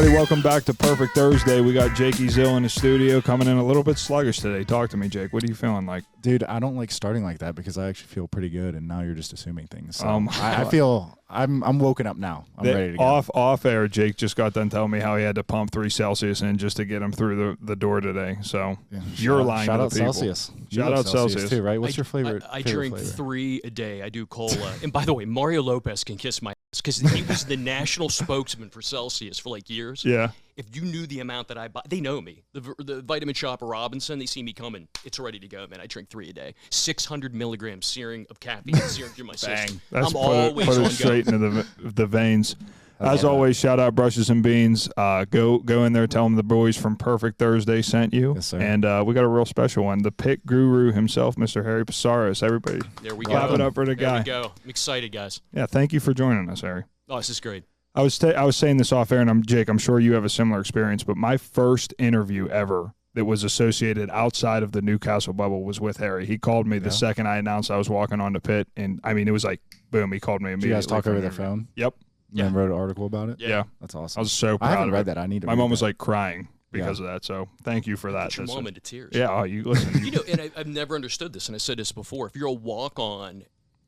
everybody. Welcome back to Perfect Thursday. We got Jake Zill in the studio, coming in a little bit sluggish today. Talk to me, Jake. What are you feeling like? Dude, I don't like starting like that because I actually feel pretty good, and now you're just assuming things. So I feel I'm woken up now. I'm ready to go. Off air, Jake just got done telling me how he had to pump 3 Celsius in just to get him through the door today. So you're lying to the people. Celsius. Shout out Celsius too, right? What's your favorite? I favorite drink flavor? 3 a day. I do cola. And by the way, Mario Lopez can kiss my ass because he was the national spokesman for Celsius for like years. Yeah. If you knew the amount that I buy, they know me. The Vitamin Shopper Robinson, they see me coming. It's ready to go, man. I drink 3 a day. 600 milligrams searing of caffeine searing through my system. That's I'm always put on it straight into the veins. As always, shout out Brushes and Beans. Go in there, tell them the boys from Perfect Thursday sent you. Yes, sir. And we got a real special one. The Pitt Guru himself, Mr. Harry Psaros. Everybody, there we clap go. it up for the guy. There we go. I'm excited, guys. Yeah, thank you for joining us, Harry. Oh, this is great. I was saying this off air, and Jake, I'm sure you have a similar experience, but my first interview ever that was associated outside of the Newcastle bubble was with Harry. He called me the second I announced I was walking on to Pitt, and I mean, it was like, boom, he called me immediately. Did you guys talk over the phone? Yep. Yeah. And wrote an article about it? Yeah. That's awesome. I was so proud I haven't of read it. that. I need to My read mom was that. like crying because of that, so thank you for that. Put your mom into tears. Yeah, oh, you listen. You know, and I've never understood this, and I said this before. If you're a walk-on,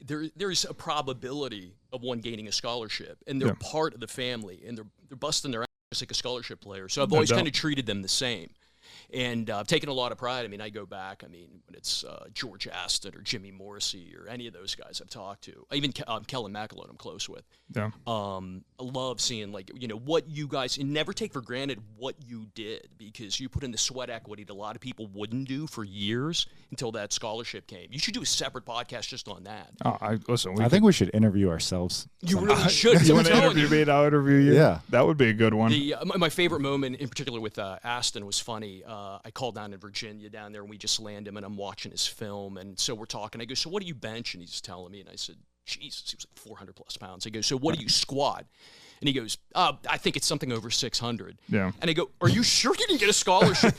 there's a probability of one gaining a scholarship, and they're part of the family, and they're busting their ass just like a scholarship player. So I've always kind of treated them the same. And I've taken a lot of pride. I mean, I go back. I mean, when it's George Aston or Jimmy Morrissey or any of those guys I've talked to. Even Kellen McAloon I'm close with. Yeah. I love seeing, like, you know, what you guys – and never take for granted what you did because you put in the sweat equity that a lot of people wouldn't do for years until that scholarship came. You should do a separate podcast just on that. Oh, I think we should interview ourselves. You really should. You want to interview me and I'll interview you? Yeah. That would be a good one. My favorite moment in particular with Aston was funny. I called down in Virginia down there, and we just landed him, and I'm watching his film, and so we're talking. I go, so what do you bench? And he's telling me, and I said, Jesus, he was like 400-plus pounds. I go, so what do you squat? And he goes, I think it's something over 600. Yeah. And I go, are you sure you didn't get a scholarship?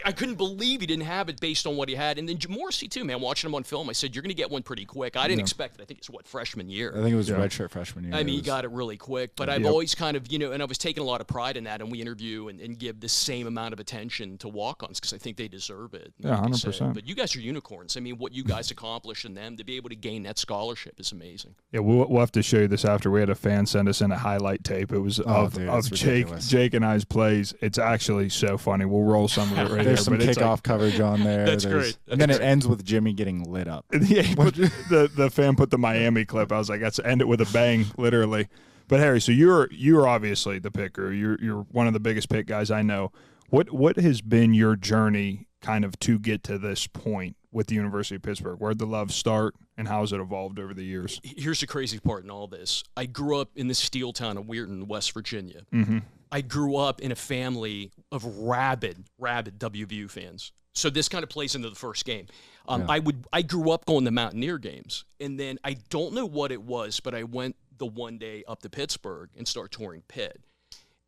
I couldn't believe he didn't have it based on what he had. And then Morrissey, too, man, watching him on film, I said, you're going to get one pretty quick. I didn't expect it. I think it's, freshman year. I think it was redshirt freshman year. I mean, he got it really quick. But I've always kind of, and I was taking a lot of pride in that, and we interview and give the same amount of attention to walk-ons because I think they deserve it. Yeah, 100%. But you guys are unicorns. I mean, what you guys accomplished in them, to be able to gain that scholarship is amazing. Yeah, we'll have to show you this after. We had a fan send us in a highlight tape. It was of Jake and I's plays. It's actually so funny. We'll roll some of it right There's here. There's some kickoff coverage on there. That's great. And then it ends with Jimmy getting lit up. Yeah, the fan put the Miami clip. I was like, let's end it with a bang, literally. But Harry, so you're obviously the picker. You're one of the biggest pick guys I know. What has been your journey kind of to get to this point with the University of Pittsburgh? Where'd the love start, and how has it evolved over the years? Here's the crazy part in all this. I grew up in the steel town of Weirton, West Virginia. Mm-hmm. I grew up in a family of rabid WVU fans. So this kind of plays into the first game. I grew up going to Mountaineer games, and then I don't know what it was, but I went the one day up to Pittsburgh and started touring Pitt,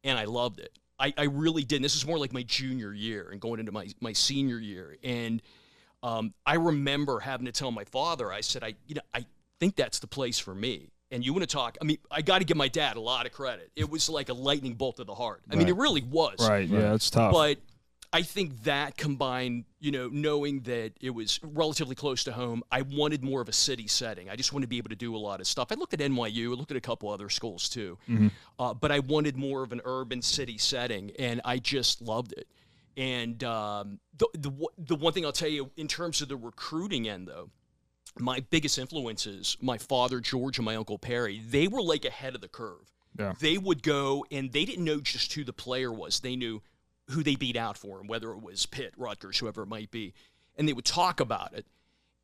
and I loved it. I really did. And this is more like my junior year and going into my senior year. And I remember having to tell my father, I said, I think that's the place for me. And you want to talk, I mean, I got to give my dad a lot of credit. It was like a lightning bolt to the heart. I mean, it really was. Right, yeah, it's tough. But I think that combined, knowing that it was relatively close to home, I wanted more of a city setting. I just wanted to be able to do a lot of stuff. I looked at NYU, I looked at a couple other schools too, but I wanted more of an urban city setting, and I just loved it. And the one thing I'll tell you in terms of the recruiting end, though, my biggest influences, my father, George, and my uncle Perry, they were like ahead of the curve. Yeah. They would go, and they didn't know just who the player was. They knew who they beat out for him, whether it was Pitt, Rutgers, whoever it might be. And they would talk about it.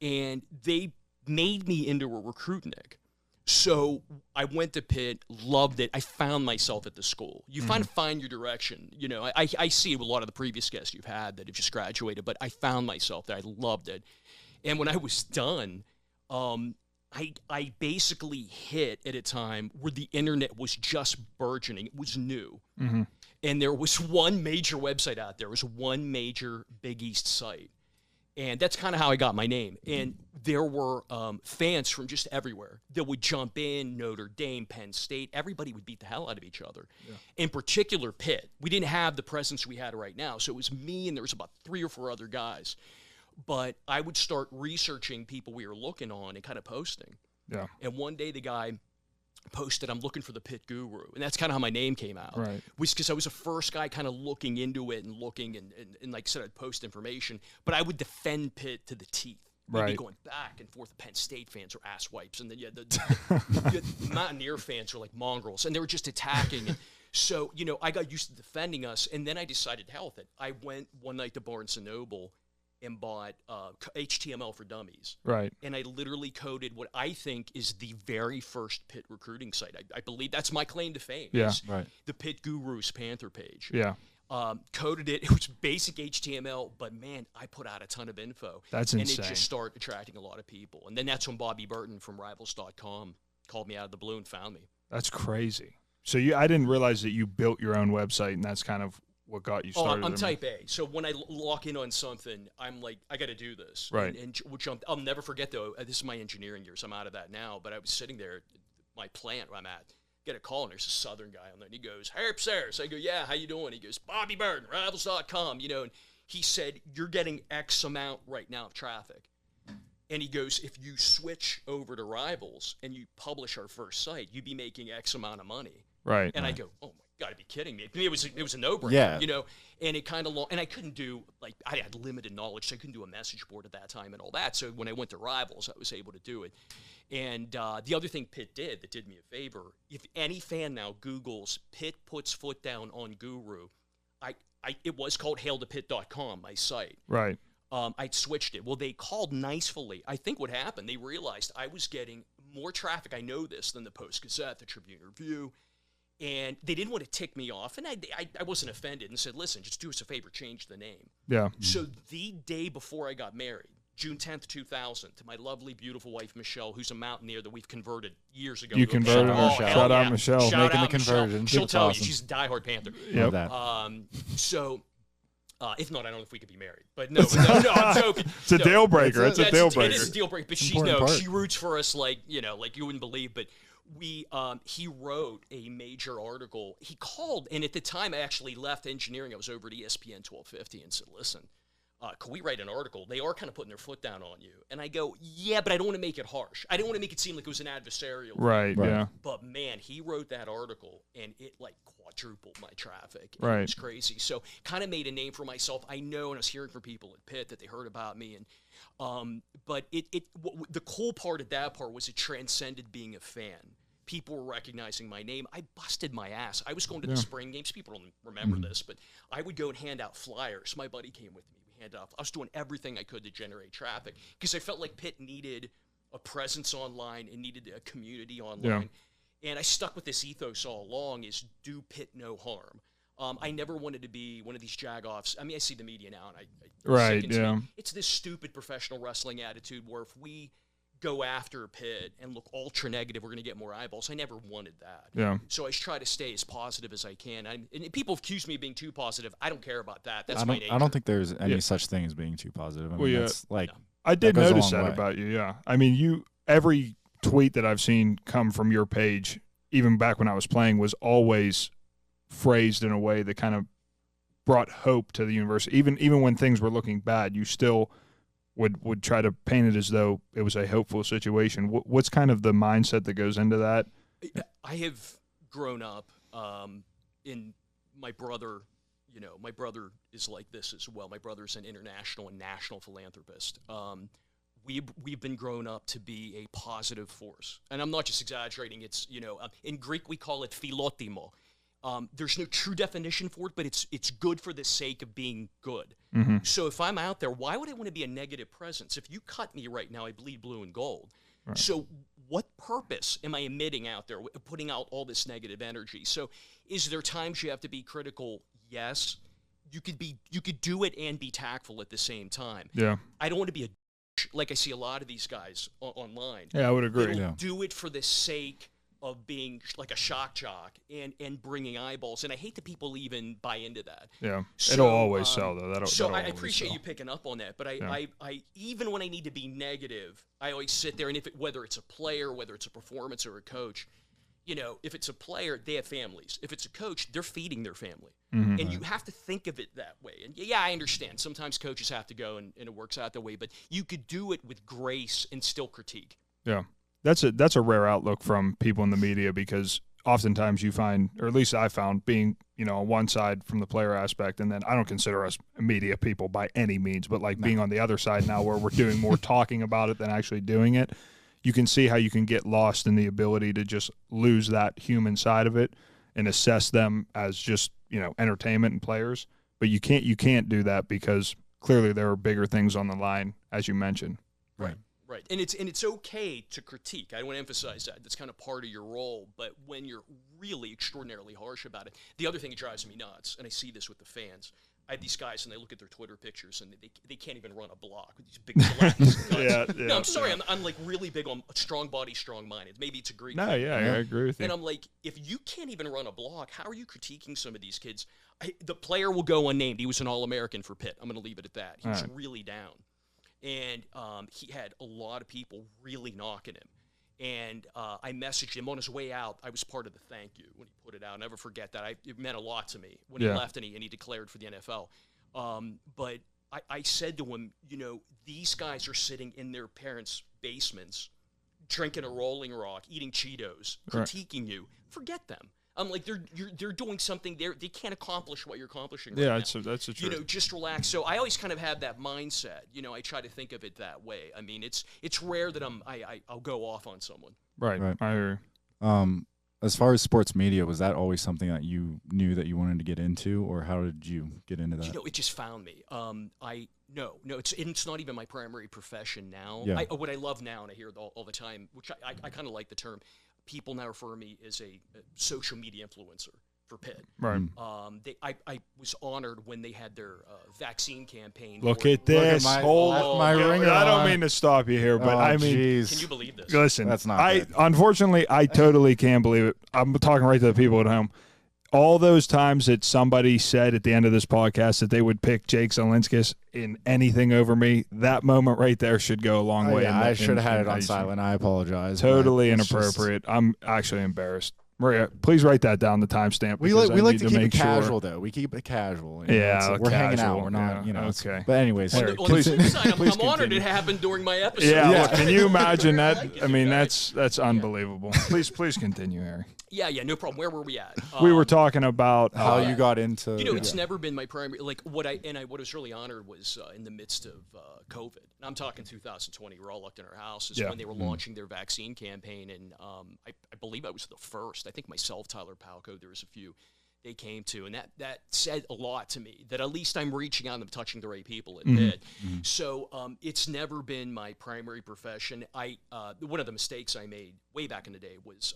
And they made me into a recruit, Nick. So I went to Pitt, loved it. I found myself at the school. You find your direction. I see a lot of the previous guests you've had that have just graduated, but I found myself there. I loved it. And when I was done, I basically hit at a time where the internet was just burgeoning. It was new. Mm-hmm. And there was one major website out there. It was one major Big East site. And that's kind of how I got my name. And there were fans from just everywhere that would jump in, Notre Dame, Penn State. Everybody would beat the hell out of each other. Yeah. In particular, Pitt. We didn't have the presence we had right now. So it was me and there was about 3 or 4 other guys. But I would start researching people we were looking on and kind of posting. Yeah. And one day the guy posted, I'm looking for the Pitt Guru. And that's kind of how my name came out. Right. Was because I was the first guy kind of looking into it and looking and like I said, I'd post information. But I would defend Pitt to the teeth. We'd be going back and forth. The Penn State fans were ass wipes. And then the Mountaineer fans were like mongrels. And they were just attacking. And so, you know, I got used to defending us. And then I decided, hell with it. I went one night to Barnes & Noble and bought HTML for Dummies. Right. And I literally coded what I think is the very first Pitt recruiting site. I believe that's my claim to fame. Yeah, right. The Pitt Guru's Panther page. Yeah. Coded it. It was basic HTML, but man, I put out a ton of info. That's insane. And it just started attracting a lot of people. And then that's when Bobby Burton from Rivals.com called me out of the blue and found me. That's crazy. So I didn't realize that you built your own website, and that's kind of what got you started? I'm type A. So when I lock in on something, I'm like, I got to do this. Right. And we'll jump. I'll never forget, though, this is my engineering years. I'm out of that now. But I was sitting there at my plant where I'm at, get a call, and there's a Southern guy on there. And he goes, hey, Psaros. I go, yeah, how you doing? He goes, Bobby Burton, Rivals.com. You know, and he said, you're getting X amount right now of traffic. And he goes, if you switch over to Rivals and you publish our first site, you'd be making X amount of money. Right. And right. I go, oh, my got to be kidding me. It was a no-brainer, yeah. You know, and it kind of and I couldn't do, like, I had limited knowledge, so I couldn't do a message board at that time and all that. So when I went to Rivals, I was able to do it. And the other thing Pitt did that did me a favor, if any fan now Googles Pitt puts foot down on Guru, it was called hailtopitt.com, my site. Right. I'd switched it. Well, they called Nicefully. I think what happened, they realized I was getting more traffic, I know this, than the Post-Gazette, the Tribune Review. And they didn't want to tick me off. And I wasn't offended and said, listen, just do us a favor, change the name. Yeah. So the day before I got married, June 10th, 2000, to my lovely, beautiful wife, Michelle, who's a mountaineer that we've converted years ago. You converted her. Shout out Michelle. Shout Making out the conversion. She'll tell awesome. you. She's a diehard Panther. Yep. So if not, I don't know if we could be married. But no, I'm joking. It's a deal breaker. It's a deal breaker. It is a deal breaker. But she roots for us like you wouldn't believe. But he wrote a major article. He called, and at the time I actually left engineering. I was over at ESPN 1250 and said, listen, can we write an article? They are kind of putting their foot down on you. And I go, yeah, but I don't want to make it harsh. I didn't want to make it seem like it was an adversarial. Right, yeah. But man, he wrote that article, and it like quadrupled my traffic. Right. It was crazy. So kind of made a name for myself. I know, and I was hearing from people at Pitt that they heard about me. And but the cool part of that part was it transcended being a fan. People were recognizing my name. I busted my ass. I was going to the spring games. People don't remember this, but I would go and hand out flyers. My buddy came with me. We handed out. I was doing everything I could to generate traffic because I felt like Pitt needed a presence online and needed a community online. Yeah. And I stuck with this ethos all along: is do Pitt no harm. I never wanted to be one of these jagoffs. I mean, I see the media now, and it's this stupid professional wrestling attitude where if we go after Pitt and look ultra negative, we're going to get more eyeballs. I never wanted that. Yeah. So I try to stay as positive as I can. And people accuse me of being too positive. I don't care about that. That's my nature. I don't think there's any such thing as being too positive. I mean, that's like, I did notice that about you. Yeah. I mean, every tweet that I've seen come from your page, even back when I was playing, was always phrased in a way that kind of brought hope to the university. Even when things were looking bad, you still would try to paint it as though it was a hopeful situation. What's kind of the mindset that goes into that? I have grown up in my brother. My brother is like this as well. My brother's an international and national philanthropist. We've been grown up to be a positive force, and I'm not just exaggerating. It's in Greek we call it philotimo. There's no true definition for it, but it's good for the sake of being good. Mm-hmm. So if I'm out there, why would I want to be a negative presence? If you cut me right now, I bleed blue and gold. Right. So what purpose am I emitting out there, putting out all this negative energy? So is there times you have to be critical? Yes. You could do it and be tactful at the same time. Yeah. I don't want to be like I see a lot of these guys online. Yeah, I would agree. They'll do it for the sake of being like a shock jock and bringing eyeballs. And I hate that people even buy into that. Yeah, so, it'll always sell, though. I appreciate you picking up on that. But I even when I need to be negative, I always sit there, and whether it's a player, whether it's a performance or a coach, if it's a player, they have families. If it's a coach, they're feeding their family. Mm-hmm. And you have to think of it that way. And yeah, I understand. Sometimes coaches have to go, and it works out that way. But you could do it with grace and still critique. Yeah. That's a rare outlook from people in the media, because oftentimes you find, or at least I found, being on one side from the player aspect, and then I don't consider us media people by any means, but being on the other side now, where we're doing more talking about it than actually doing it, you can see how you can get lost in the ability to just lose that human side of it and assess them as just entertainment and players. But you can't do that, because clearly there are bigger things on the line, as you mentioned. Right. Right, and it's okay to critique. I want to emphasize that. That's kind of part of your role. But when you're really extraordinarily harsh about it, the other thing that drives me nuts, and I see this with the fans, I have these guys, and they look at their Twitter pictures, and they can't even run a block with these big gelatinous No, I'm sorry. I'm like really big on strong body, strong minded. Maybe it's a Greek thing. I agree with you. And I'm like, if you can't even run a block, how are you critiquing some of these kids? The player will go unnamed. He was an All-American for Pitt. I'm going to leave it at that. He was really down. And he had a lot of people really knocking him. And I messaged him on his way out. I was part of the thank you when he put it out. I'll never forget that. It meant a lot to me when he left and he declared for the NFL. But I said to him, these guys are sitting in their parents' basements, drinking a Rolling Rock, eating Cheetos, critiquing you. Forget them. I'm like, they're doing something there. They can't accomplish what you're accomplishing right now. That's the truth. Just relax. So I always kind of have that mindset. I try to think of it that way. I mean, it's rare that I'll go off on someone. Right. I hear you. As far as sports media, was that always something that you knew that you wanted to get into, or how did you get into that? It just found me. No, it's not even my primary profession now. Yeah. What I love now, and I hear it all the time, which I kind of like the term. People now refer to me as a social media influencer for Pitt. Right. I was honored when they had their vaccine campaign. Look at this. My ring I don't mean to stop you here, but I mean, geez. Can you believe this? Listen, that's not good. Unfortunately, I totally can't believe it. I'm talking right to the people at home. All those times that somebody said at the end of this podcast that they would pick Jake Zilinskas in anything over me, that moment right there should go a long way. I should have had it on silent. I apologize. Totally inappropriate. I'm actually embarrassed. Maria, please write that down, the timestamp. We like to keep it casual, though. We keep it casual. Yeah, we're hanging out. We're not, Okay. But anyways, on the flip side, I'm honored it happened during my episode. Yeah. Look, can you imagine that? I mean, that's unbelievable. Please continue, Harry. Yeah, no problem. Where were we at? We were talking about how you got into. It's never been my primary. Like what I was really honored was in the midst of COVID. And I'm talking 2020. We're all locked in our houses when they were launching their vaccine campaign, and I believe I was the first. I think myself, Tyler Palco, there was a few they came to, and that said a lot to me. That at least I'm reaching out and I'm touching the right people at Pitt. So it's never been my primary profession. One of the mistakes I made way back in the day was.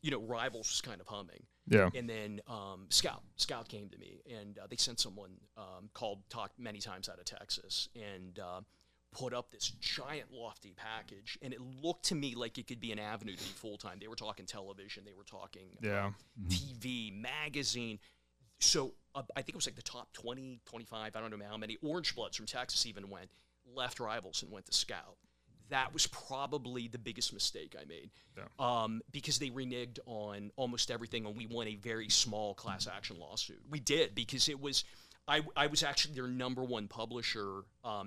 Rivals was kind of humming. Yeah. And then Scout came to me, and they sent someone talked many times out of Texas, and put up this giant lofty package, and it looked to me like it could be an avenue to be full-time. They were talking television. They were talking TV, magazine. So I think it was like the top 20, 25, I don't know how many. Orange Bloods from Texas even left Rivals and went to Scout. That was probably the biggest mistake I made because they reneged on almost everything, and we won a very small class action lawsuit. We did because it was I was actually their number one publisher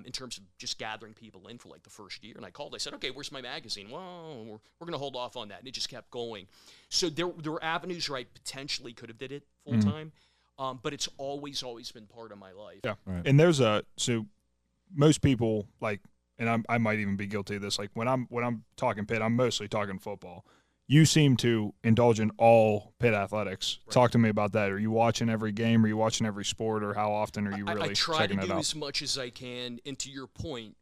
in terms of just gathering people in for like the first year. And I called. I said, okay, where's my magazine? Well, we're going to hold off on that. And it just kept going. So there were avenues where I potentially could have did it full time, but it's always been part of my life. Yeah, right. And there's so most people like. And I might even be guilty of this. Like when I'm talking Pitt, I'm mostly talking football. You seem to indulge in all Pitt athletics. Right. Talk to me about that. Are you watching every game? Are you watching every sport? Or how often are you really I try checking to it do out? as much as I can. And to your point,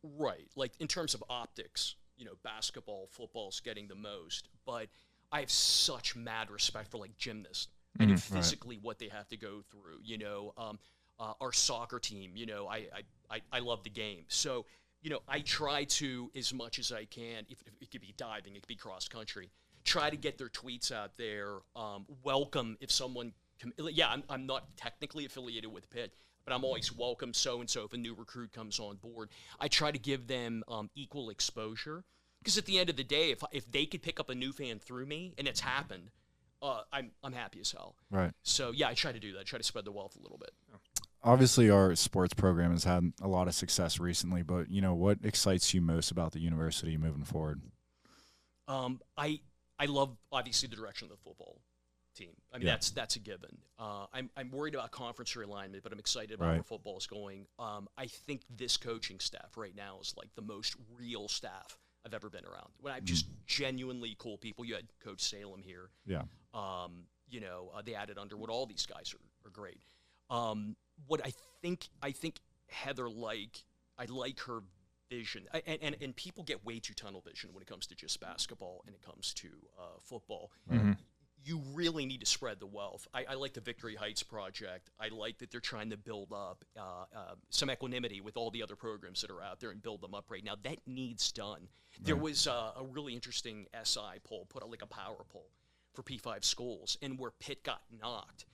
right, like in terms of optics, basketball, football's getting the most. But I have such mad respect for like gymnasts and physically what they have to go through. Our soccer team, I love the game. So, I try to, as much as I can, if it could be diving, it could be cross country, try to get their tweets out there. Welcome if someone, I'm not technically affiliated with Pitt, but I'm always welcome so-and-so if a new recruit comes on board. I try to give them equal exposure, because at the end of the day, if they could pick up a new fan through me, and it's happened, I'm happy as hell. Right. So, yeah, I try to do that. I try to spread the wealth a little bit. Obviously, our sports program has had a lot of success recently, but, what excites you most about the university moving forward? I love, obviously, the direction of the football team. I mean, that's a given. I'm worried about conference realignment, but I'm excited about where football is going. I think this coaching staff right now is like the most real staff I've ever been around. When I've just genuinely cool people. You had Coach Salem here. Yeah. They added Underwood. All these guys are great. What I think Heather I like her vision. And people get way too tunnel vision when it comes to just basketball and it comes to football. Mm-hmm. You really need to spread the wealth. I like the Victory Heights project. I like that they're trying to build up some equanimity with all the other programs that are out there and build them up right now. That needs done. There was a really interesting SI poll, put out like a power poll for P5 schools, and where Pitt got knocked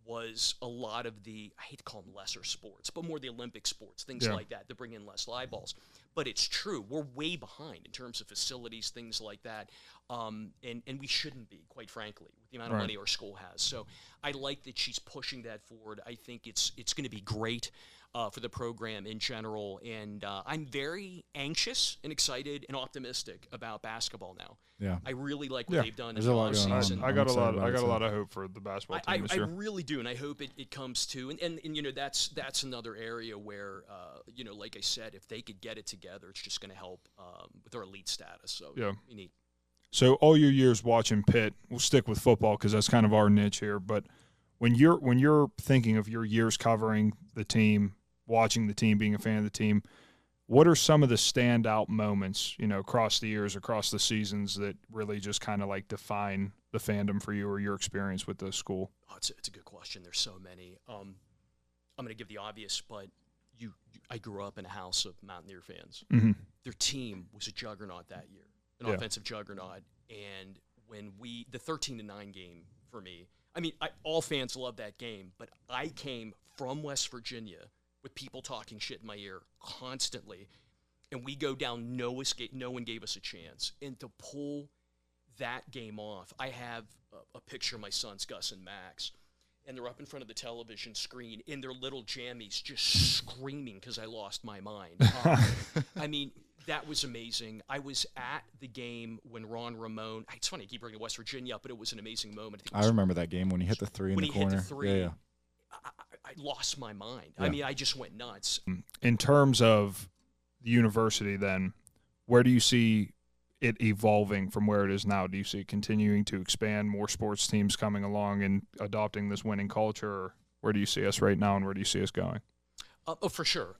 was a lot of the, I hate to call them lesser sports, but more the Olympic sports, things like that bring in less eyeballs. But it's true. We're way behind in terms of facilities, things like that. And we shouldn't be, quite frankly, with the amount of money our school has. So I like that she's pushing that forward. I think it's going to be great for the program in general. And I'm very anxious and excited and optimistic about basketball now. Yeah. I really like what they've done in There's the a lot going offseason. on. I got a lot of hope for the basketball team this year. I really do, and I hope it comes to, and that's another area where, like I said, if they could get it together, it's just going to help with their elite status. So we need. So all your years watching Pitt, we'll stick with football because that's kind of our niche here. But when you're thinking of your years covering the team, watching the team, being a fan of the team, what are some of the standout moments, across the years, across the seasons that really just kind of like define the fandom for you or your experience with the school? Oh, it's a good question. There's so many. I'm going to give the obvious, but I grew up in a house of Mountaineer fans. Mm-hmm. Their team was a juggernaut that year, an offensive juggernaut. And when the 13-9 game for me, I mean, all fans love that game, but I came from West Virginia with people talking shit in my ear constantly, and we go down, no one gave us a chance. And to pull that game off, I have a picture of my sons, Gus and Max, and they're up in front of the television screen in their little jammies just screaming because I lost my mind. I mean, that was amazing. I was at the game when Ron Ramon, it's funny, I keep bringing West Virginia up, but it was an amazing moment. I remember that game when he hit the three in the corner. When he hit the three, yeah. I lost my mind. Yeah. I mean, I just went nuts. In terms of the university then, where do you see it evolving from where it is now? Do you see it continuing to expand, more sports teams coming along and adopting this winning culture? Or where do you see us right now and where do you see us going? For sure.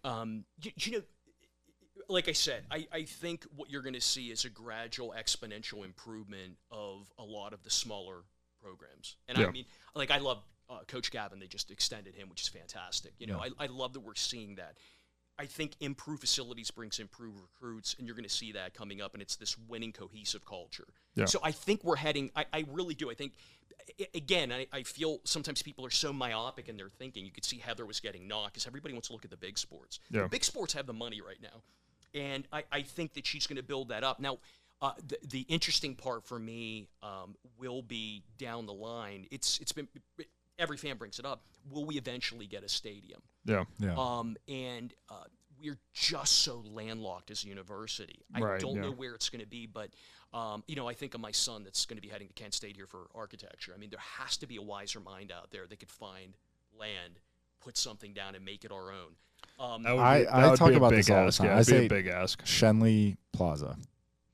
Like I said, I think what you're going to see is a gradual exponential improvement of a lot of the smaller programs. And I mean, like I love Coach Gavin. They just extended him, which is fantastic. I love that we're seeing that. I think improved facilities brings improved recruits, and you're going to see that coming up, and it's this winning, cohesive culture. Yeah. So I think we're heading – I really do. I think, again, I feel sometimes people are so myopic in their thinking. You could see Heather was getting knocked because everybody wants to look at the big sports. Yeah. The big sports have the money right now, and I think that she's going to build that up. Now, the interesting part for me will be down the line. It's been – every fan brings it up. Will we eventually get a stadium? Yeah. And we're just so landlocked as a university. I don't know where it's going to be, but I think of my son that's going to be heading to Kent State here for architecture. I mean, there has to be a wiser mind out there that could find land, put something down, and make it our own. I talk about this all the time. I say a big ask. Shenley Plaza.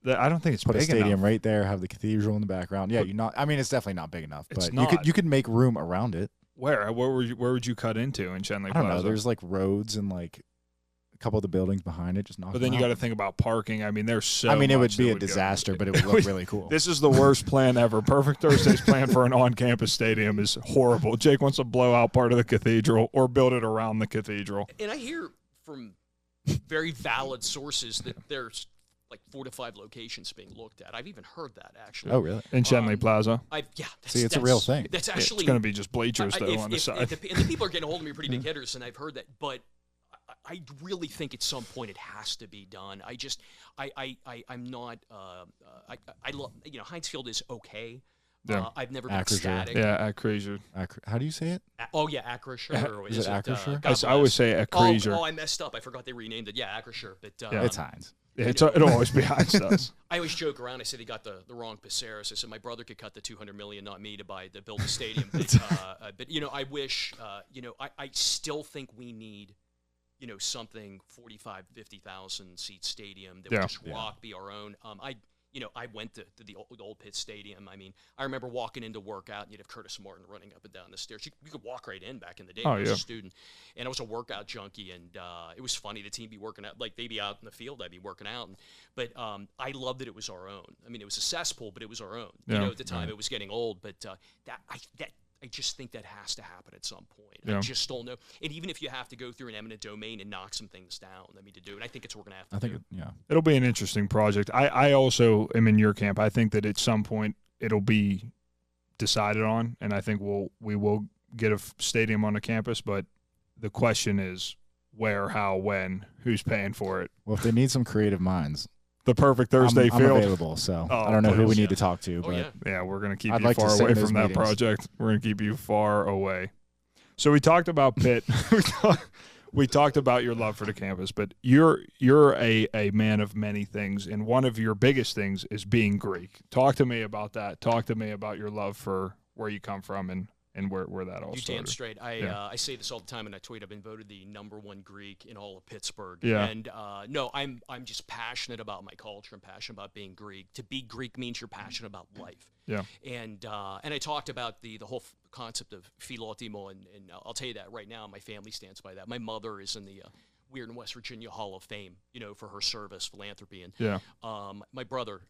I don't think it's put big a stadium enough. right there. Have the cathedral in the background. Yeah, I mean, it's definitely not big enough. It's but not. you could make room around it. Where would you cut into in Shenley Plaza? I don't know. There's like roads and like a couple of the buildings behind it. Just knock. But then you got to think about parking. I mean, there's so. It would be a would disaster, but it would look really cool. This is the worst plan ever. Perfect Thursday's plan for an on-campus stadium is horrible. Jake wants to blow out part of the cathedral or build it around the cathedral. And I hear from very valid sources that there's like 4 to 5 locations being looked at. I've even heard that, actually. Oh, really? In Shenley Plaza. See, it's a real thing. That's actually, it's going to be just bleachers though on the side. And the people are getting a hold of me pretty big hitters, and I've heard that. But I really think at some point it has to be done. I'm not. I love, Heinz Field is okay. Yeah. I've never been Acrisure. ecstatic. Yeah, Acrisure. How do you say it? Acrisure. Is it Acrisure? I always say Acrisure. Oh, I messed up. I forgot they renamed it. Yeah, Acrisure. But It's Heinz. It'll always be Heinz stuff. I always joke around. I say they got the wrong Psaros. I said my brother could cut the $200 million, not me, to build a stadium. But I wish. I still think we need, something 45, 50,000 seat stadium that would just be our own. I went to the old Pitt Stadium. I mean, I remember walking into workout, and you'd have Curtis Martin running up and down the stairs. You could walk right in back in the day when I was a student. And I was a workout junkie, and it was funny. The team be working out. Like, they'd be out in the field, I'd be working out. But I loved that it was our own. I mean, it was a cesspool, but it was our own. At the time, it was getting old. But I just think that has to happen at some point. Yeah. I just don't know. And even if you have to go through an eminent domain and knock some things down, to do it, I think it's what we're going to have to do. It'll be an interesting project. I also am in your camp. I think that at some point it'll be decided on, and I think we will get a stadium on the campus, but the question is where, how, when, who's paying for it. Well, if they need some creative minds, the perfect Thursday I'm field. available, so I don't know who we need to talk to, but yeah, we're going to keep I'd you like far to away sit in from those that meetings. project. We're going to keep you far away. So we talked about Pitt. We talked about your love for the campus, but you're a man of many things, and one of your biggest things is being Greek. Talk to me about that. Talk to me about your love for where you come from and where that all started. You damn straight. I say this all the time, and I tweet. I've been voted the #1 Greek in all of Pittsburgh. Yeah. And no, I'm just passionate about my culture. I'm passionate about being Greek. To be Greek means you're passionate about life. Yeah. And I talked about the whole concept of philotimo, and I'll tell you that right now. My family stands by that. My mother is in the Weird in West Virginia Hall of Fame, for her service, philanthropy, and my brother.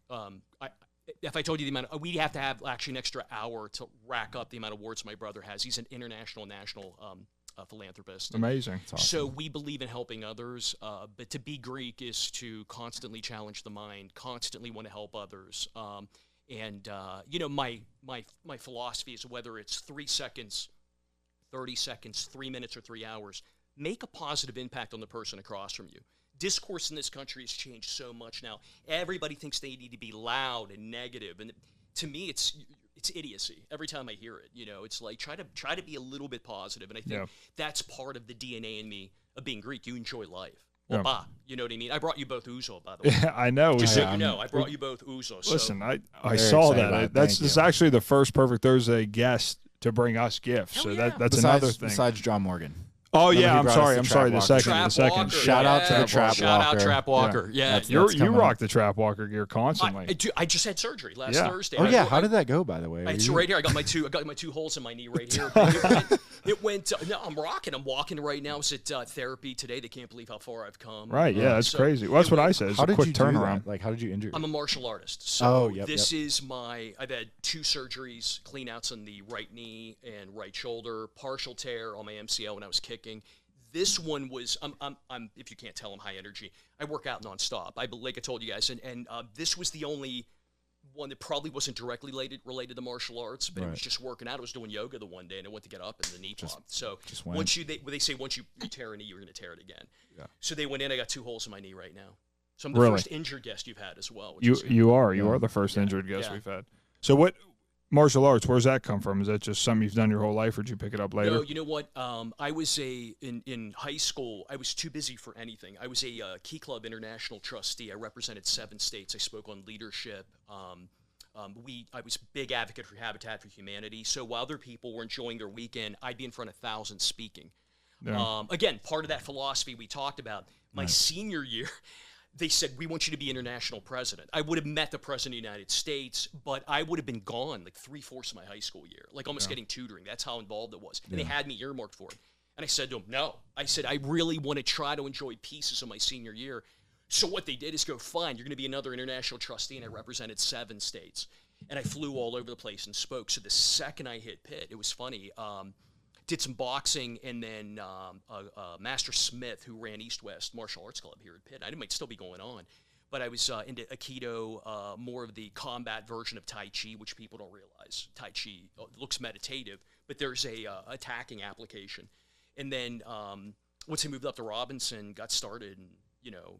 If I told you the amount, we'd have to have actually an extra hour to rack up the amount of awards my brother has. He's an international, national philanthropist. Amazing. Awesome. So we believe in helping others, but to be Greek is to constantly challenge the mind, constantly want to help others. My philosophy is whether it's 3 seconds, 30 seconds, 3 minutes, or 3 hours, make a positive impact on the person across from you. Discourse in this country has changed so much now. Everybody thinks they need to be loud and negative, and to me, it's idiocy. Every time I hear it, it's like try to be a little bit positive, and I think that's part of the DNA in me of being Greek. You enjoy life. Well, you know what I mean? I brought you both ouzo, by the way. Yeah, I know. Just so you know, I brought you both ouzo. Listen, I saw that. This is actually the first Perfect Thursday guest to bring us gifts. Hell so yeah. that's besides, another thing. Besides John Morgan. Oh Remember yeah, he I'm brought sorry. us I'm the sorry. The Trap second. Walker. The second. Walker. Shout out to the Trap Shout out Walker. Trap Walker. Yeah. You rock the Trap Walker gear constantly. I just had surgery last Thursday. Oh yeah, how did that go, by the way? It's right here. I got my two holes in my knee right here. It went. No, I'm rocking. I'm walking right now. I was at therapy today. They can't believe how far I've come. Right. Yeah, that's crazy. Well, that's what I said. It's How a did quick you do turnaround. that? Like, how did you injure? I'm a martial artist. So yep. is I've had 2 surgeries, clean outs on the right knee and right shoulder, partial tear on my MCL when I was kicking. This one was, I'm if you can't tell, I'm high energy. I work out nonstop. Like I told you guys, and this was the only one that probably wasn't directly related to martial arts, but it was just working out. I was doing yoga the one day, and I went to get up, and the knee popped. So once they say once you tear a knee, you're going to tear it again. Yeah. So they went in. I got 2 holes in my knee right now. So I'm the first injured guest you've had as well. You are the first injured guest we've had. So what? Martial arts, where's that come from? Is that just something you've done your whole life, or did you pick it up later? No, you know what? I was in high school, I was too busy for anything. I was a Key Club International trustee. I represented 7 states. I spoke on leadership. I was a big advocate for Habitat for Humanity. So while other people were enjoying their weekend, I'd be in front of thousands speaking. Yeah. Again, part of that philosophy we talked about. My senior year, they said, we want you to be international president. I would have met the president of the United States, but I would have been gone like 3/4 of my high school year, like almost getting tutoring. That's how involved it was. And they had me earmarked for it. And I said to them, no. I said, I really want to try to enjoy pieces of my senior year. So what they did is go, fine, you're going to be another international trustee, and I represented 7 states. And I flew all over the place and spoke. So the second I hit Pitt, it was funny. Did some boxing, and then Master Smith, who ran East West Martial Arts Club here at Pitt, I might still be going on. but I was into Aikido, more of the combat version of Tai Chi, which people don't realize. Tai Chi looks meditative, but there's a attacking application. And then once I moved up to Robinson, got started, and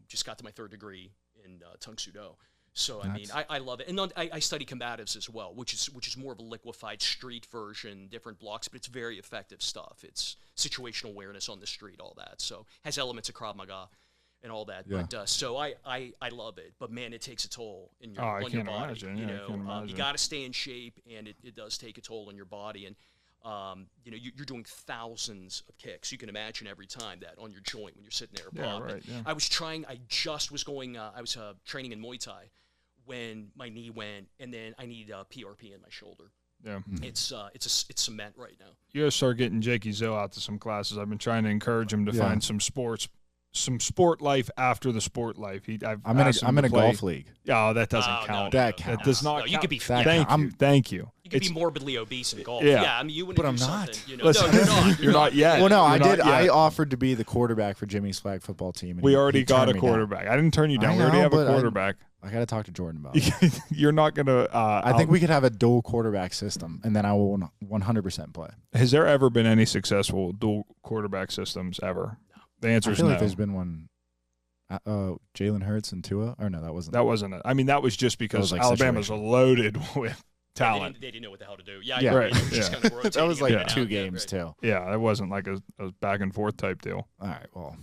just got to my 3rd degree in Tung Soo Do. So I mean, I love it, and I study combatives as well, which is more of a liquefied street version, different blocks, but it's very effective stuff. It's situational awareness on the street, all that. So has elements of Krav Maga and all that. Yeah. But so I love it, but man, it takes a toll on your body. Imagine. Yeah, I can't imagine. You got to stay in shape, and it does take a toll on your body. And you're doing thousands of kicks. You can imagine every time that on your joint when you're sitting there. Yeah, right. Yeah. I was training in Muay Thai when my knee went, and then I need PRP in my shoulder. Yeah, it's cement right now. You gotta start getting Jakey Zill out to some classes. I've been trying to encourage him to find some sport life after the sport life. I'm in a golf league. Oh, that doesn't count. That counts. That does not. No, you count. could be. Thank you. You could be morbidly obese in golf. Yeah. I mean, you wouldn't. But do I'm something, not. Listen, no, you're not. You're not yet. Well, no, I did. I offered to be the quarterback for Jimmy's flag football team. And we already got a down. quarterback. I didn't turn you down. We already have a quarterback. I got to talk to Jordan about it. You're not going to. I think we could have a dual quarterback system, and then I will 100% play. Has there ever been any successful dual quarterback systems ever? No. The answer is no. I feel like there's been one. Jalen Hurts and Tua? Or no, that wasn't. That wasn't it. I mean, that was just because Alabama's loaded with talent. They didn't know what the hell to do. Yeah, right. That was like 2 games, too. Yeah, it wasn't like a back and forth type deal. All right, well.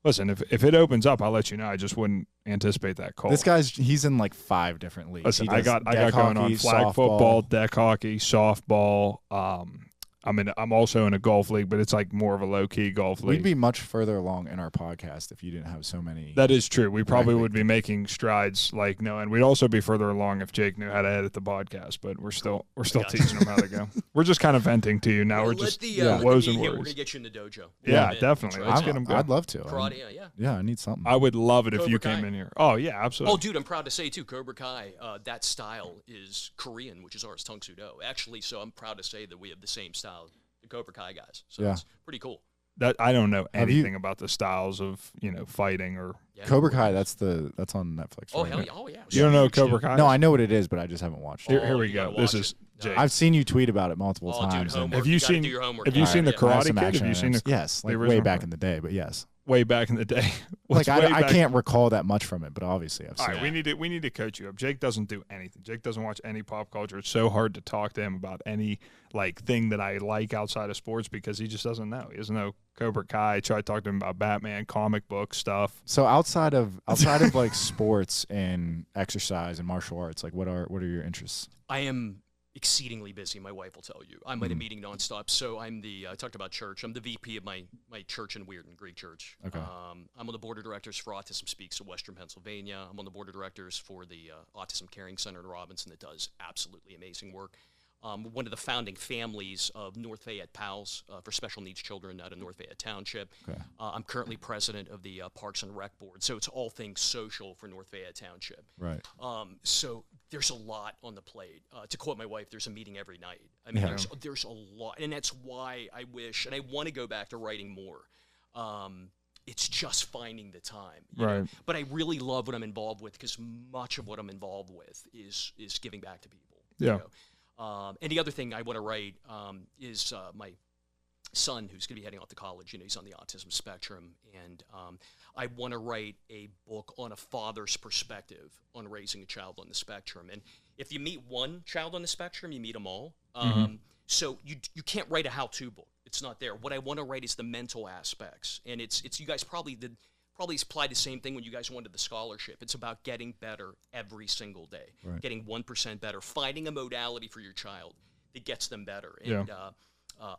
Listen, if it opens up, I'll let you know. I just wouldn't anticipate that call. This he's in like 5 different leagues. Listen, I got going on flag football, deck hockey, softball. I'm also in a golf league, but it's like more of a low key golf league. We'd be much further along in our podcast if you didn't have so many. That is true. We probably would be making strides like no, and we'd also be further along if Jake knew how to edit the podcast. But we're still teaching him how to go. We're just kind of venting to you now. Yeah, we're just woes and words. We're gonna get you in the dojo. Yeah, definitely. Let's get him going. I'd love to. Karate, yeah, I need something. I would love it if you Kai. came in here. Oh yeah, absolutely. Oh, dude, I'm proud to say too, Cobra Kai. That style is Korean, which is ours, Tung Soo Do. Actually, so I'm proud to say that we have the same style. The Cobra Kai guys. So it's pretty cool. That I don't know anything about the styles of fighting or Cobra Kai. That's on Netflix. Oh right hell now. yeah! Oh yeah. You don't know Cobra Kai? No, I know what it is, but I just haven't watched it. Here we go. This is Jake. I've seen you tweet about it multiple times. Dude, have you seen? Have you seen the Karate Kid? Have you seen the? Yes, like way back in the day, but yes. Way back in the day. Like I can't recall that much from it, but obviously I've seen it. All right, we need to coach you up. Jake doesn't do anything. Jake doesn't watch any pop culture. It's so hard to talk to him about any thing that I like outside of sports because he just doesn't know. He doesn't know Cobra Kai. I try to talk to him about Batman, comic book stuff. So outside of like sports and exercise and martial arts, like what are your interests? I am exceedingly busy. My wife will tell you. I'm at a meeting nonstop. So I talked about church. I'm the VP of my church in Weirton, Greek church. Okay. I'm on the board of directors for Autism Speaks of Western Pennsylvania. I'm on the board of directors for the Autism Caring Center in Robinson that does absolutely amazing work. One of the founding families of North Fayette PALS for special needs children out of North Fayette Township. Okay. I'm currently president of the Parks and Rec Board, so it's all things social for North Fayette Township. Right. So there's a lot on the plate. To quote my wife, there's a meeting every night. I mean, there's a lot, and that's why I wish, and I want to go back to writing more. It's just finding the time. You know? But I really love what I'm involved with because much of what I'm involved with is giving back to people. Yeah. You know? And the other thing I want to write is my son, who's going to be heading off to college. He's on the autism spectrum, and I want to write a book on a father's perspective on raising a child on the spectrum. And if you meet one child on the spectrum, you meet them all. So you can't write a how-to book. It's not there. What I want to write is the mental aspects, and it's you guys probably applied the same thing when you guys wanted the scholarship. It's about getting better every single day, getting 1% better, finding a modality for your child that gets them better. And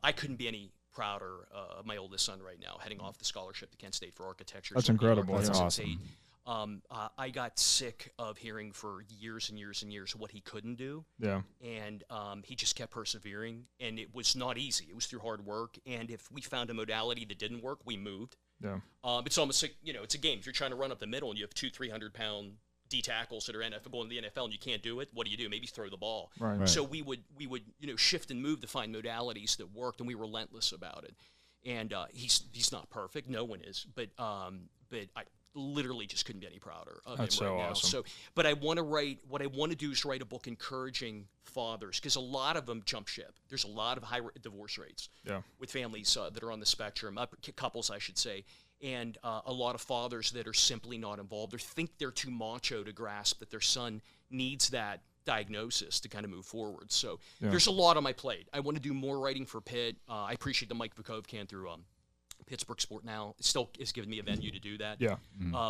I couldn't be any prouder of my oldest son right now, heading off the scholarship to Kent State for architecture. That's incredible. That's awesome. I got sick of hearing for years and years and years what he couldn't do. Yeah. And he just kept persevering, and it was not easy. It was through hard work. And if we found a modality that didn't work, we moved. Yeah. It's almost like, it's a game. If you're trying to run up the middle and you have 300-pound D tackles that are going to the NFL and you can't do it, what do? Maybe throw the ball. Right. So we would shift and move to find modalities that worked, and we were relentless about it. And he's not perfect. No one is. But literally just couldn't be any prouder of That's him right so now. awesome. So, but I want to write. What I want to do is write a book encouraging fathers, because a lot of them jump ship. There's a lot of high divorce rates with families that are on the spectrum, couples, I should say, and a lot of fathers that are simply not involved or think they're too macho to grasp that their son needs that diagnosis to kind of move forward. So there's a lot on my plate. I want to do more writing for Pitt. I appreciate the Mike Vakov can through Pittsburgh Sport Now. It still is giving me a venue to do that. Yeah.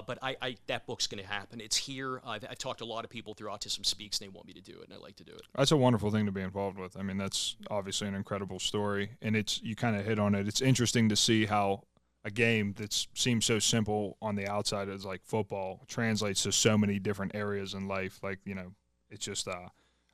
But that book's going to happen. It's here. I've talked to a lot of people through Autism Speaks, and they want me to do it, and I like to do it. That's a wonderful thing to be involved with. I mean, that's obviously an incredible story, and you kind of hit on it. It's interesting to see how a game that seems so simple on the outside as like football translates to so many different areas in life. Like, it's just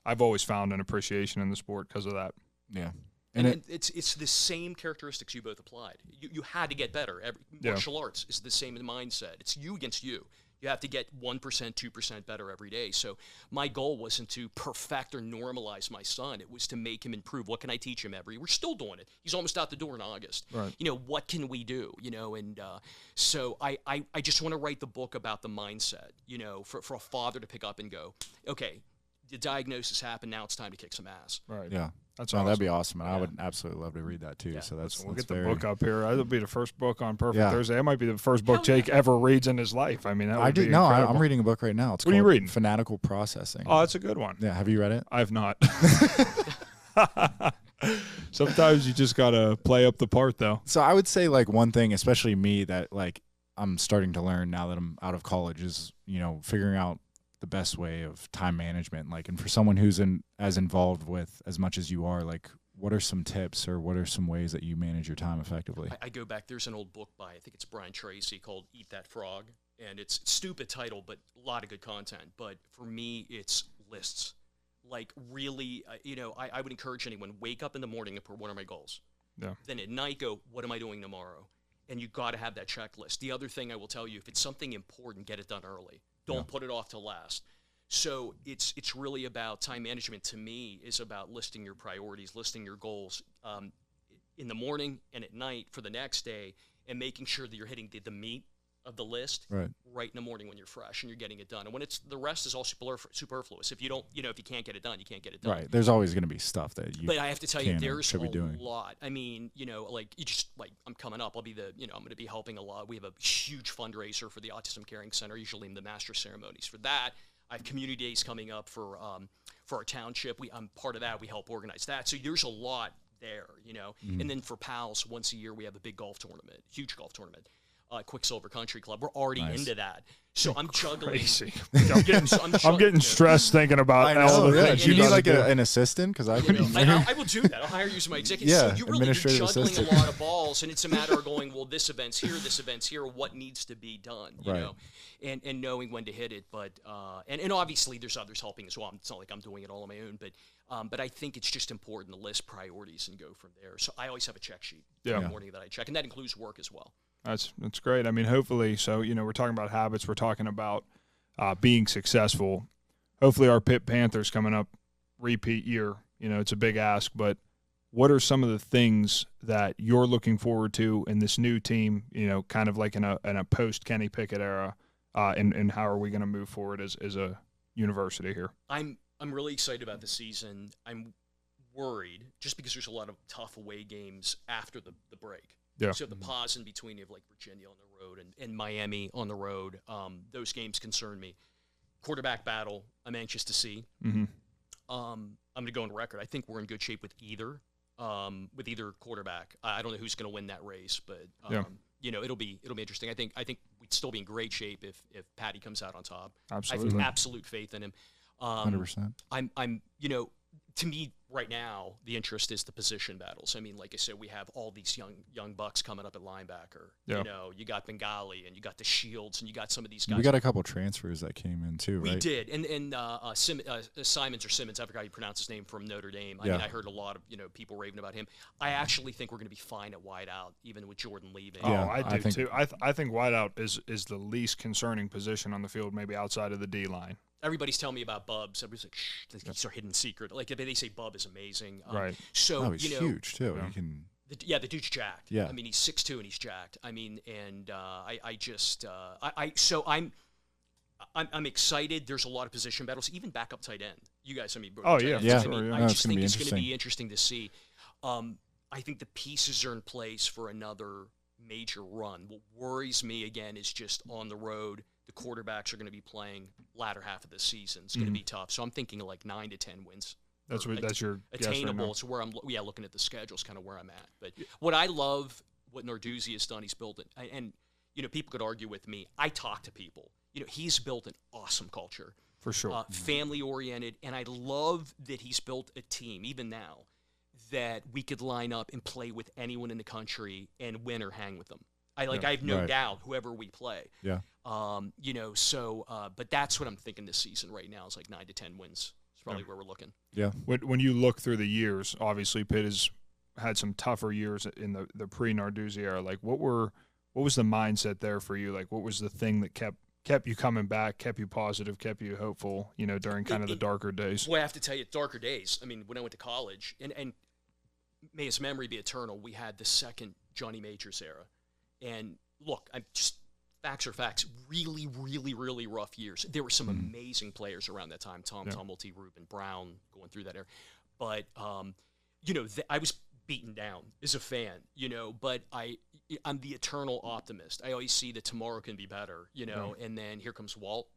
I've always found an appreciation in the sport because of that. Yeah. And it's the same characteristics you both applied. You had to get better. Martial arts is the same mindset. It's you against you. You have to get 1%, 2% better every day. So my goal wasn't to perfect or normalize my son. It was to make him improve. What can I teach him we're still doing it. He's almost out the door in August. Right. What can we do? And so I just want to write the book about the mindset, for a father to pick up and go, okay, the diagnosis happened. Now it's time to kick some ass. Right. Yeah. That's awesome. That'd be awesome, and I would absolutely love to read that too. Yeah. So We'll that's get the book up here. That'll be the first book on Perfect Yeah. Thursday. That might be the first book Jake ever reads in his life. I mean, that would I be do. No, incredible. I'm reading a book right now. It's What are you called reading? Fanatical Processing. Oh, that's a good one. Yeah. Have you read it? I've not. Sometimes you just gotta play up the part, though. So I would say like one thing, especially me, that like I'm starting to learn now that I'm out of college is figuring out the best way of time management. Like, and for someone who's as involved with as much as you are, like, what are some tips or what are some ways that you manage your time effectively? I go back. There's an old book by, I think it's Brian Tracy, called Eat That Frog. And it's a stupid title, but a lot of good content. But for me, it's lists. Like, really, I would encourage anyone, wake up in the morning and put, what are my goals? Yeah. Then at night, go, what am I doing tomorrow? And you got to have that checklist. The other thing I will tell you, if it's something important, get it done early. Don't put it off to last. So it's really about time management. To me, is about listing your priorities, listing your goals in the morning and at night for the next day, and making sure that you're hitting the meat of the list right in the morning when you're fresh and you're getting it done. And when the rest is all superfluous. If you don't, if you can't get it done, you can't get it done. Right. There's always going to be stuff that you. But I have to tell you, there's a doing. lot. I mean, I'm coming up. I'll be I'm going to be helping a lot. We have a huge fundraiser for the Autism Caring Center, usually in the master ceremonies for that. I have community days coming up for our township. I'm part of that. We help organize that. So there's a lot there, And then for PALS, once a year we have a big golf tournament, huge golf tournament, Quicksilver Country Club. We're already into that. So I'm juggling. Crazy. I'm getting stressed thinking about all the things. Do you need like an assistant? Because I will do that. I'll hire you as my executive. Yeah, so you're juggling a lot of balls, and it's a matter of going, well, this event's here, what needs to be done, you know, and knowing when to hit it. But and obviously there's others helping as well. It's not like I'm doing it all on my own, but I think it's just important to list priorities and go from there. So I always have a check sheet in the morning that I check, and that includes work as well. That's great. I mean, hopefully, so, we're talking about habits. We're talking about being successful. Hopefully our Pitt Panthers coming up repeat year, it's a big ask, but what are some of the things that you're looking forward to in this new team, kind of like in a post-Kenny Pickett era, and how are we going to move forward as a university here? I'm really excited about the season. I'm worried just because there's a lot of tough away games after the break. Yeah. So the pause in between of like Virginia on the road and Miami on the road, those games concern me. Quarterback battle, I'm anxious to see. Mm-hmm. I'm going to go on record. I think we're in good shape with either quarterback. I don't know who's going to win that race, but it'll be interesting. I think we'd still be in great shape if Patty comes out on top. Absolutely. I have absolute faith in him. 100%. I'm to me right now, the interest is the position battles. I mean, like I said, we have all these young bucks coming up at linebacker. Yeah. You got Bengali and you got the Shields and you got some of these guys. We got a couple transfers that came in too, right? We did. And Simons or Simmons, I forgot how you pronounce his name, from Notre Dame. I mean, I heard a lot of people raving about him. I actually think we're going to be fine at wideout, even with Jordan leaving. Yeah, I do too. I think wideout is the least concerning position on the field, maybe outside of the D line. Everybody's telling me about Bubs. Everybody's like, shh, he's our hidden secret. Like, they say Bub is amazing. Right. So, he's huge, too. Yeah. The dude's jacked. Yeah. I mean, he's 6'2" and he's jacked. I mean, and I'm excited. There's a lot of position battles, even backup tight end. You guys, I mean, oh yeah, yeah. I mean, yeah. I No, just think it's going to interesting. be interesting to see. I think the pieces are in place for another major run. What worries me again is just on the road. The quarterbacks are going to be playing latter half of the season. It's going to be tough. So I'm thinking like 9 to 10 wins. That's your guess attainable. right now. It's where I'm looking at the schedule is kind of where I'm at. But what I love, what Narduzzi has done, he's built it. And people could argue with me. I talk to people. He's built an awesome culture. For sure. Family oriented, and I love that he's built a team even now that we could line up and play with anyone in the country and win or hang with them. I have no doubt whoever we play. Yeah. But that's what I'm thinking this season right now is like 9 to 10 wins. It's probably where we're looking. Yeah. When you look through the years, obviously Pitt has had some tougher years in the pre-Narduzzi era. Like what was the mindset there for you? Like what was the thing that kept you coming back, kept you positive, kept you hopeful, during kind of the darker days? Well, I have to tell you, darker days. I mean, when I went to college, and may his memory be eternal, we had the second Johnny Majors era. And look, facts are facts. Really, really, really rough years. There were some amazing players around that time. Tom Tumulty, Reuben Brown, going through that era. But, I was beaten down as a fan, but I'm the eternal optimist. I always see that tomorrow can be better, and then here comes Walt.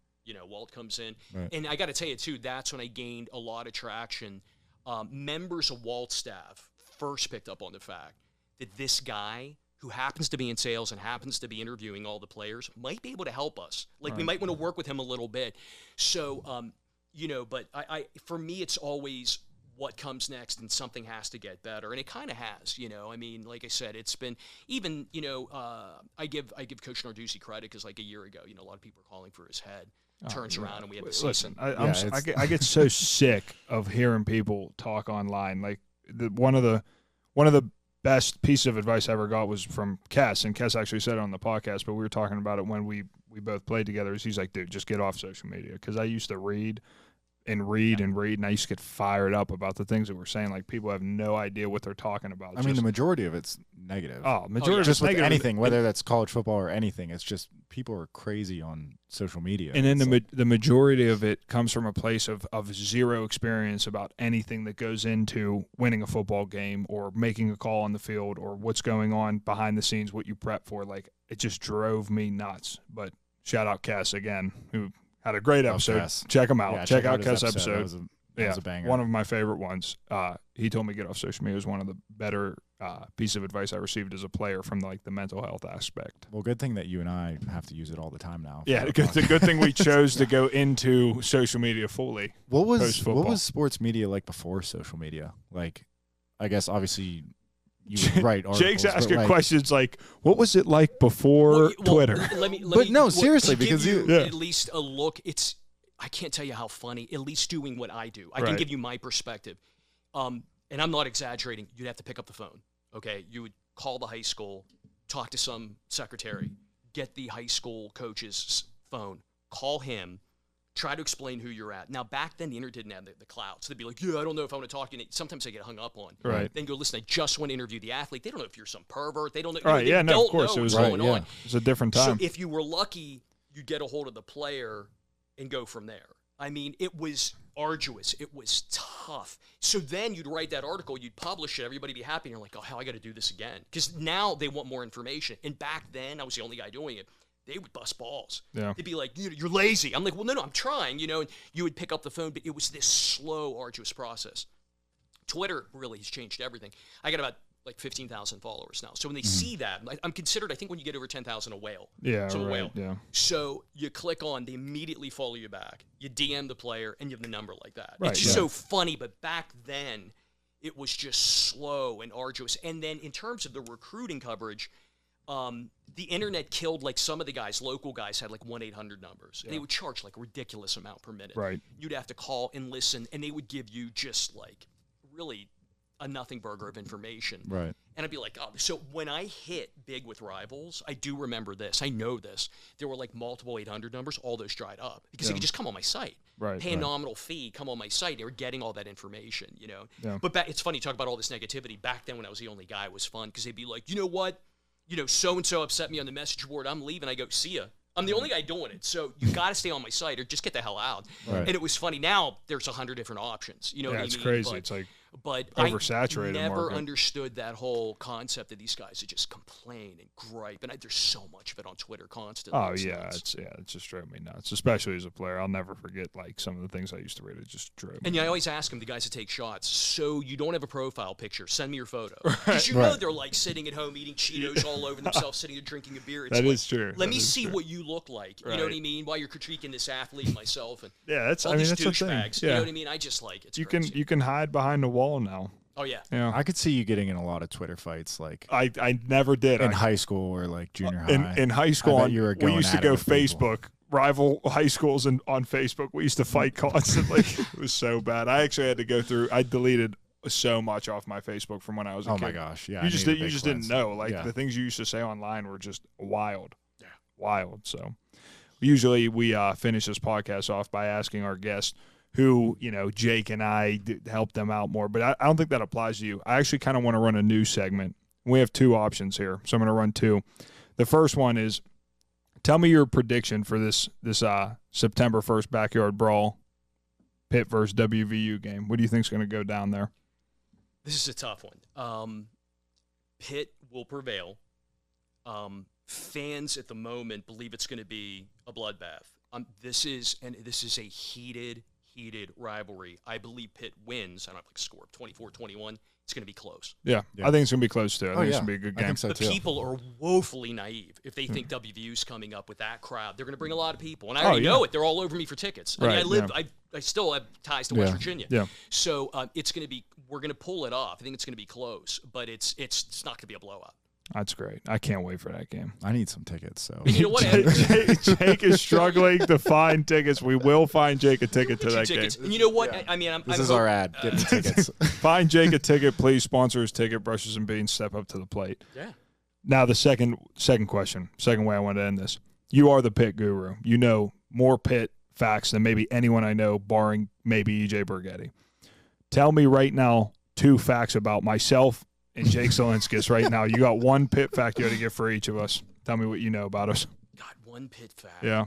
Walt comes in. Right. And I got to tell you, too, that's when I gained a lot of traction. Members of Walt's staff first picked up on the fact that this guy who happens to be in sales and happens to be interviewing all the players might be able to help us. Like, we might want to work with him a little bit. So, but for me, it's always what comes next, and something has to get better, and it kind of has. I mean, like I said, it's been even. I give Coach Narduzzi credit because like a year ago, a lot of people are calling for his head. Turns around and we have the season. Listen, I get so sick of hearing people talk online. Like one of the best piece of advice I ever got was from Kess, and Kess actually said it on the podcast, but we were talking about it when we both played together. He's like, dude, just get off social media, because I used to read, and I used to get fired up about the things that we're saying. Like, people have no idea what they're talking about. I mean, the majority of it's negative. Just with negative. Anything, whether that's college football or anything, it's just people are crazy on social media. And then the majority of it comes from a place of zero experience about anything that goes into winning a football game or making a call on the field or what's going on behind the scenes, what you prep for. Like, it just drove me nuts. But shout out Cass again, who had a great episode. Check him out. Yeah, check out Cass' episode. That was a banger. One of my favorite ones. He told me to get off social media. It was one of the better piece of advice I received as a player from the mental health aspect. Well, good thing that you and I have to use it all the time now. Yeah, it's a good thing we chose to go into social media fully. What was sports media like before social media? Like, I guess obviously you would write articles. Jake's asking questions like, what was it like before Twitter? Seriously, because at least a look. I can't tell you how funny, at least doing what I do. I can give you my perspective. And I'm not exaggerating. You'd have to pick up the phone, okay? You would call the high school, talk to some secretary, get the high school coach's phone, call him, try to explain who you're at. Now, back then, the internet didn't have the clout. So they'd be like, I don't know if I want to talk to you. Sometimes they get hung up on. Right. Then go, listen, I just want to interview the athlete. They don't know if you're some pervert. They don't know. Right, They don't of course. know It was what's going on. It was a different time. So if you were lucky, you'd get a hold of the player and go from there. I mean, it was arduous. It was tough. So then you'd write that article, you'd publish it, everybody would be happy, and you're like, oh, hell, I got to do this again. Because now they want more information. And back then, I was the only guy doing it. They would bust balls. Yeah. They'd be like, you're lazy. I'm like, well, no, I'm trying, and you would pick up the phone, but it was this slow, arduous process. Twitter really has changed everything. I got about 15,000 followers now. So when they see that, I'm considered, I think when you get over 10,000, a whale. Yeah, so right. A whale. Yeah. So you click on, they immediately follow you back. You DM the player, and you have the number like that. Right, it's just so funny, but back then, it was just slow and arduous. And then in terms of the recruiting coverage, the internet killed some of the guys, local guys had 1-800 numbers. Yeah. They would charge a ridiculous amount per minute. Right. You'd have to call and listen, and they would give you just really a nothing burger of information. Right. And I'd be like, oh, so when I hit big with rivals, I do remember this. I know this. There were like multiple 800 numbers. All those dried up because they could just come on my site. Right. Pay a nominal fee, come on my site. They were getting all that information, you know. Yeah. But it's funny, talk about all this negativity. Back then when I was the only guy, it was fun because they'd be like, you know what? You know, so-and-so upset me on the message board. I'm leaving. I go, see ya. I'm the only guy doing it, so you got to stay on my site or just get the hell out. Right. And it was funny. Now there's 100 different options. You know what I mean? It's crazy. It's like but oversaturated I never market. understood that whole concept that these guys would just complain and gripe, and there's so much of it on Twitter constantly. Oh It's yeah, nuts. it just drove me nuts. Especially as a player, I'll never forget like some of the things I used to read. It just drove me. And I always ask them, the guys that take shots, so you don't have a profile picture, send me your photo. Because you know they're like sitting at home eating Cheetos all over themselves, sitting there drinking a beer. It's That like, is true. Let That me is see true. what you look like. You know what I mean? While you're critiquing this athlete, myself, and Yeah, that's. all I mean, these that's the thing. douchebags. Yeah, You know what I mean? I just like it's you crazy. can hide behind the wall now. Oh yeah. Yeah, I could see you getting in a lot of Twitter fights, like I never did. in I, high school or like junior high. in high school, I bet you were we going used to at it go with people. Facebook, rival high schools, and on Facebook, we used to fight constantly. It was so bad. I actually had to go through. I deleted so much off my Facebook from when I was a Oh kid. my gosh, yeah. You I just need a you big just cleanse. didn't know. Like Yeah. the things you used to say online were just wild. Yeah. Wild. So usually we finish this podcast off by asking our guests who, you know, Jake and I help them out more. But I don't think that applies to you. I actually kind of want to run a new segment. We have two options here, so I'm going to run two. The first one is, tell me your prediction for this September 1st backyard brawl, Pitt versus WVU game. What do you think is going to go down there? This is a tough one. Pitt will prevail. Fans at the moment believe it's going to be a bloodbath. This is a heated rivalry. I believe Pitt wins. I don't have like a score of 24-21. It's going to be close. Yeah, Yeah. I think it's going to be close too. I think it's yeah. going to be a good I game. think so But too. people are woefully naive if they think WVU's coming up with that crowd. They're going to bring a lot of people, and I already yeah. know it. They're all over me for tickets. I mean, Right, I still have ties to West Yeah. Virginia. Yeah. So it's going to be. We're going to pull it off. I think it's going to be close, but it's not going to be a blowout. That's great. I can't wait for that game. I need some tickets. So And you know what? Jake is struggling to find tickets. We will find Jake a ticket to Get you that tickets. game. And you know what? I mean, this is our ad. Get me tickets. Find Jake a ticket, please. Sponsor his ticket. Brushes and Beans, step up to the plate. Yeah. Now the second question, second way I want to end this. You are the Pitt Guru. You know more Pitt facts than maybe anyone I know, barring maybe EJ Burgetti. Tell me right now 2 facts about myself and Jake Zilinskas right now. You got 1 Pitt fact you got to give for each of us. Tell me what you know about us. God, one Pitt fact. Yeah.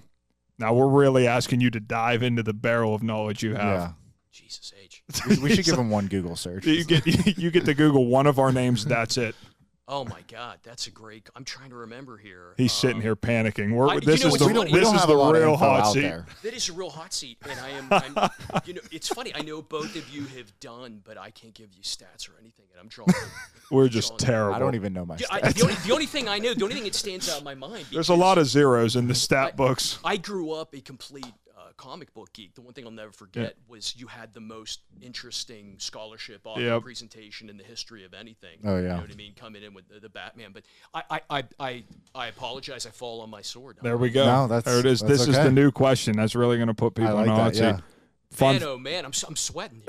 Now we're really asking you to dive into the barrel of knowledge you have. Yeah. Jesus H. We should give him one Google search. You get to Google one of our names. That's it. Oh my God, that's a great. I'm trying to remember here. He's sitting here panicking. you This know is what's the funny? we this don't is have the a lot of real info hot out seat. there. That is a real hot seat, and I'm you know, it's funny. I know both of you have done, but I can't give you stats or anything, and I'm drawing. We're just terrible. I don't even know my Yeah, stats. the only thing I know, the only thing that stands out in my mind. There's a lot of zeros in the stat books. I grew up a complete comic book geek. The one thing I'll never forget was you had the most interesting scholarship author presentation in the history of anything. Oh, yeah. You know what I mean? Coming in with the Batman. But I apologize. I fall on my sword. There we go. No, that's- there it is. that's This is okay. the new question. That's really going to put people I like in a hot that, yeah. seat. Fun. Man, oh man, I'm sweating.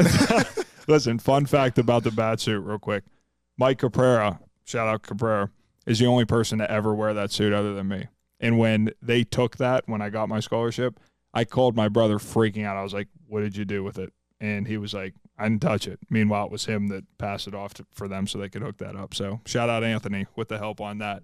Listen, fun fact about the bat suit, real quick. Mike Caprera, shout out Caprera, is the only person to ever wear that suit other than me. And when they took that, when I got my scholarship, I called my brother freaking out. I was like, what did you do with it? And he was like, I didn't touch it. Meanwhile, it was him that passed it off for them so they could hook that up. So shout out Anthony with the help on that.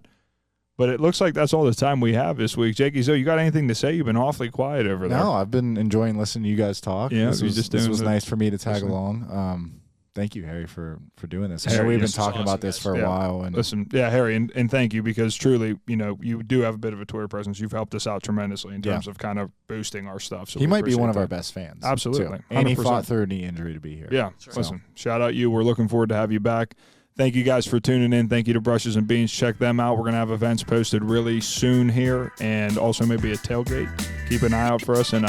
But it looks like that's all the time we have this week. Jakey, so you got anything to say? You've been awfully quiet over there. No, I've been enjoying listening to you guys talk. Yeah, this you're was, just this doing was the- nice for me to tag listening. along. Thank you, Harry, for doing this. I Harry, know we've been this is talking awesome, about this guys. for a Yeah. while. And Listen, yeah, Harry, and thank you because truly, you know, you do have a bit of a Twitter presence. You've helped us out tremendously in terms of kind of boosting our stuff. So he we might be one appreciate of our that. best fans. Absolutely. too. And he 100%. fought through a knee injury to be here. Yeah, right. listen, shout out you. We're looking forward to have you back. Thank you guys for tuning in. Thank you to Brushes and Beans. Check them out. We're going to have events posted really soon here and also maybe a tailgate. Keep an eye out for us and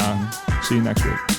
see you next week.